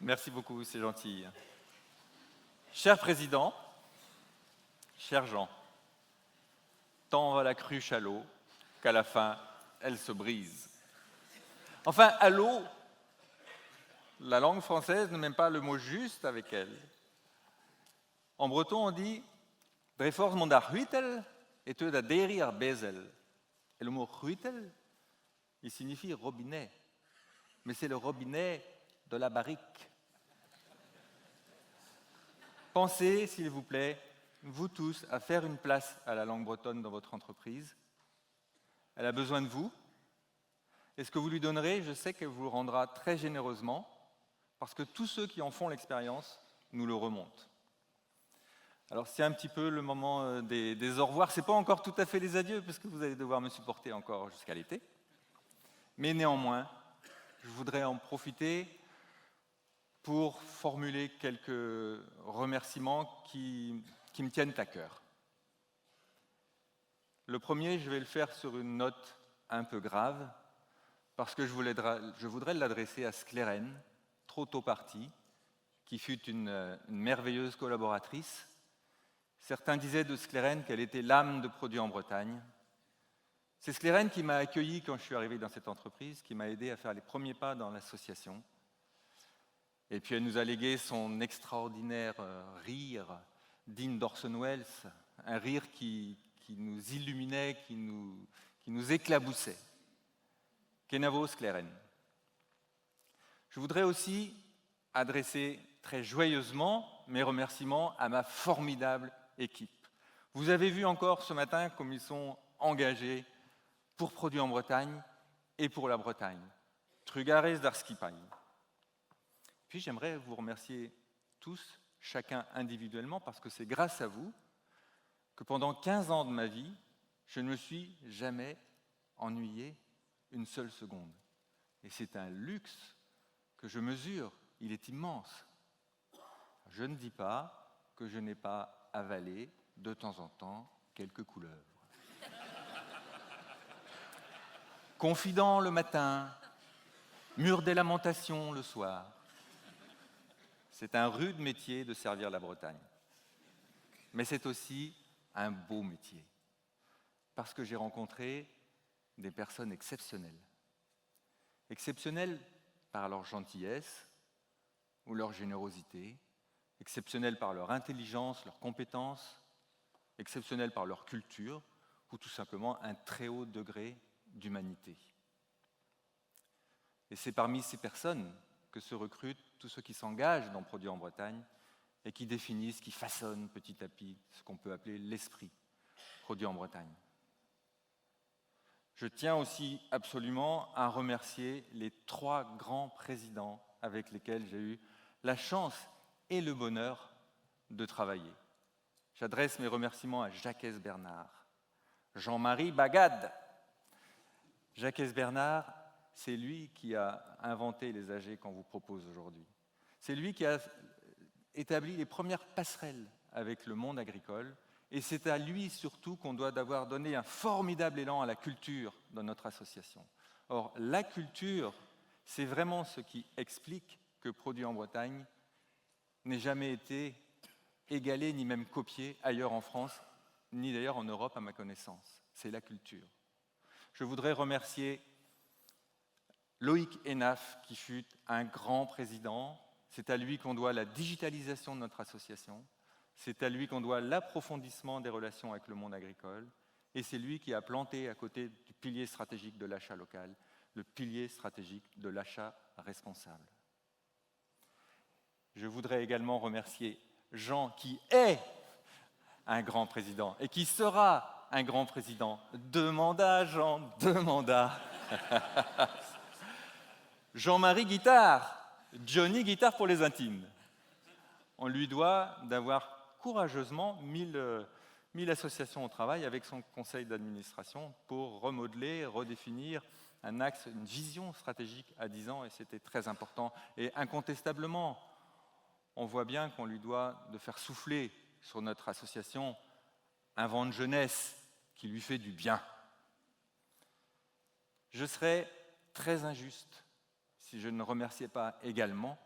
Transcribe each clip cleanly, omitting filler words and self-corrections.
Merci beaucoup, c'est gentil. Cher Président, cher Jean, tant va la cruche à l'eau qu'à la fin, elle se brise. Enfin, à l'eau, la langue française ne met pas le mot juste avec elle. En breton, on dit « Drefors mon da huitel et te da derir bezel ». Et le mot « huitel », il signifie robinet, mais c'est le robinet de la barrique. Pensez, s'il vous plaît, vous tous, à faire une place à la langue bretonne dans votre entreprise. Elle a besoin de vous. Et ce que vous lui donnerez, je sais qu'elle vous le rendra très généreusement, parce que tous ceux qui en font l'expérience nous le remontent. Alors c'est un petit peu le moment des au revoir. Ce n'est pas encore tout à fait les adieux, parce que vous allez devoir me supporter encore jusqu'à l'été. Mais néanmoins, je voudrais en profiter pour formuler quelques remerciements qui me tiennent à cœur. Le premier, je vais le faire sur une note un peu grave, parce que je voudrais l'adresser à Sclérène, trop tôt partie, qui fut une merveilleuse collaboratrice. Certains disaient de Sclérène qu'elle était l'âme de Produits en Bretagne. C'est Sclérène qui m'a accueilli quand je suis arrivé dans cette entreprise, qui m'a aidé à faire les premiers pas dans l'association. Et puis elle nous a légué son extraordinaire rire digne d'Orson Welles, un rire qui nous illuminait, qui nous éclaboussait. Kenavo Sclérène. Je voudrais aussi adresser très joyeusement mes remerciements à ma formidable équipe. Vous avez vu encore ce matin comme ils sont engagés pour Produits en Bretagne et pour la Bretagne. Trugares d'Arskipagne. Puis j'aimerais vous remercier tous, chacun individuellement, parce que c'est grâce à vous que pendant 15 ans de ma vie, je ne me suis jamais ennuyé une seule seconde. Et c'est un luxe que je mesure, il est immense. Je ne dis pas que je n'ai pas avalé de temps en temps quelques couleuvres. Confident le matin, mur des lamentations le soir. C'est un rude métier de servir la Bretagne. Mais c'est aussi un beau métier, parce que j'ai rencontré des personnes exceptionnelles. Exceptionnelles par leur gentillesse ou leur générosité, exceptionnelles par leur intelligence, leurs compétences, exceptionnelles par leur culture, ou tout simplement un très haut degré d'humanité. Et c'est parmi ces personnes que se recrutent tous ceux qui s'engagent dans Produits en Bretagne et qui définissent, qui façonnent petit à petit ce qu'on peut appeler l'esprit Produits en Bretagne. Je tiens aussi absolument à remercier les 3 grands présidents avec lesquels j'ai eu la chance et le bonheur de travailler. J'adresse mes remerciements à Jacques Bernard, Jean-Marie Bagad. Jacques Bernard, c'est lui qui a inventé les AG qu'on vous propose aujourd'hui. C'est lui qui a établi les premières passerelles avec le monde agricole, et c'est à lui surtout qu'on doit d'avoir donné un formidable élan à la culture dans notre association. Or, la culture, c'est vraiment ce qui explique que Produits en Bretagne n'ait jamais été égalé ni même copié ailleurs en France, ni d'ailleurs en Europe à ma connaissance. C'est la culture. Je voudrais remercier Loïc Hénaf, qui fut un grand président. C'est à lui qu'on doit la digitalisation de notre association. C'est à lui qu'on doit l'approfondissement des relations avec le monde agricole. Et c'est lui qui a planté à côté du pilier stratégique de l'achat local, le pilier stratégique de l'achat responsable. Je voudrais également remercier Jean, qui est un grand président et qui sera un grand président. 2 mandats, Jean, 2 mandats. Jean-Marie Guitare, Johnny Guitare pour les intimes. On lui doit d'avoir courageusement mis l'association au travail avec son conseil d'administration pour remodeler, redéfinir un axe, une vision stratégique à 10 ans, et c'était très important. Et incontestablement, on voit bien qu'on lui doit de faire souffler sur notre association un vent de jeunesse qui lui fait du bien. Je serais très injuste si je ne remerciais pas également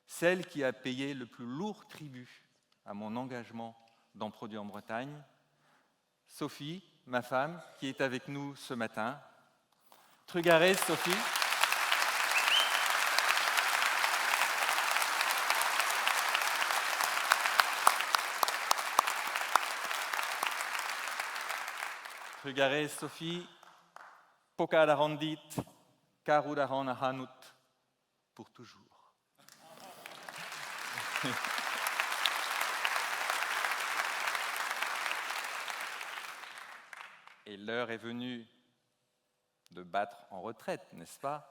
celle qui a payé le plus lourd tribut à mon engagement dans Produits en Bretagne, Sophie, ma femme, qui est avec nous ce matin. Trugarez, Sophie. Trugarez, Sophie, Pokadarandit, Karudahanahanut, pour toujours. Et l'heure est venue de battre en retraite, n'est-ce pas?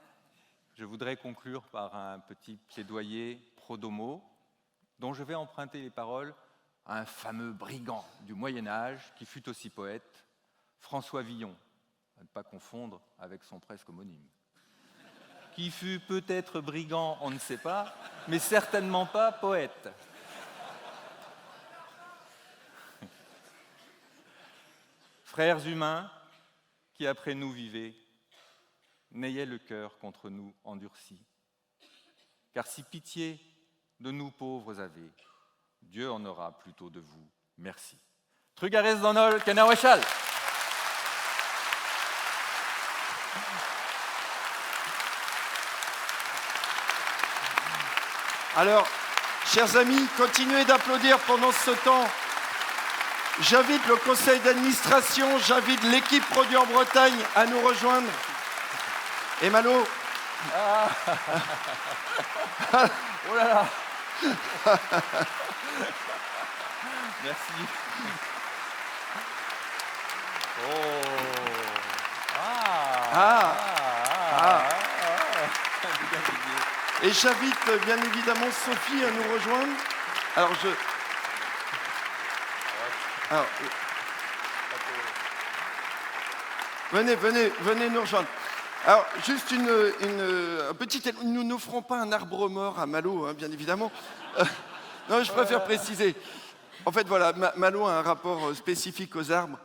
Je voudrais conclure par un petit plaidoyer pro domo, dont je vais emprunter les paroles à un fameux brigand du Moyen-Âge qui fut aussi poète, François Villon, à ne pas confondre avec son presque homonyme, qui fut peut-être brigand, on ne sait pas, mais certainement pas poète. Frères humains, qui après nous vivez, n'ayez le cœur contre nous endurci. Car si pitié de nous pauvres avez, Dieu en aura plutôt de vous. Merci. Trugarez Donol, Kenawachal. Alors, chers amis, continuez d'applaudir pendant ce temps. J'invite le conseil d'administration, j'invite l'équipe Produits en Bretagne à nous rejoindre. Et Malo. Ah. Oh là là. Merci. Oh. Et j'invite bien évidemment Sophie à nous rejoindre. Alors venez nous rejoindre. Alors, juste un petit... Nous n'offrons pas un arbre mort à Malo, hein, bien évidemment. Non, je préfère préciser. En fait, voilà, Malo a un rapport spécifique aux arbres.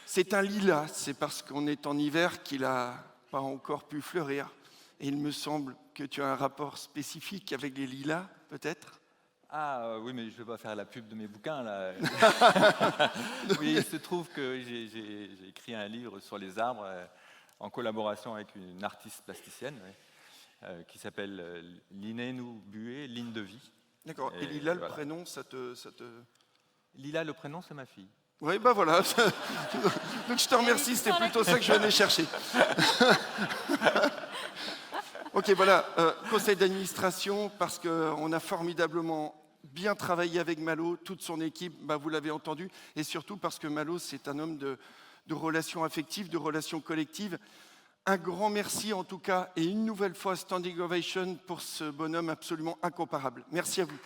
C'est un lilas, c'est parce qu'on est en hiver qu'il n'a pas encore pu fleurir. Et il me semble que tu as un rapport spécifique avec les lilas, peut-être ? Ah oui, mais je ne vais pas faire la pub de mes bouquins, là. Oui, il se trouve que j'ai écrit un livre sur les arbres en collaboration avec une artiste plasticienne qui s'appelle Linénou Bué, Ligne de vie. D'accord. Et Lila, voilà. Le prénom, ça te... Lila, le prénom, c'est ma fille. Oui, ben voilà. Donc je te remercie, c'était plutôt ça que je venais chercher. Ok, voilà. Conseil d'administration, parce qu'on a formidablement bien travaillé avec Malo, toute son équipe, bah, vous l'avez entendu, et surtout parce que Malo, c'est un homme de relations affectives, de relations collectives. Un grand merci en tout cas, et une nouvelle fois, standing ovation pour ce bonhomme absolument incomparable. Merci à vous.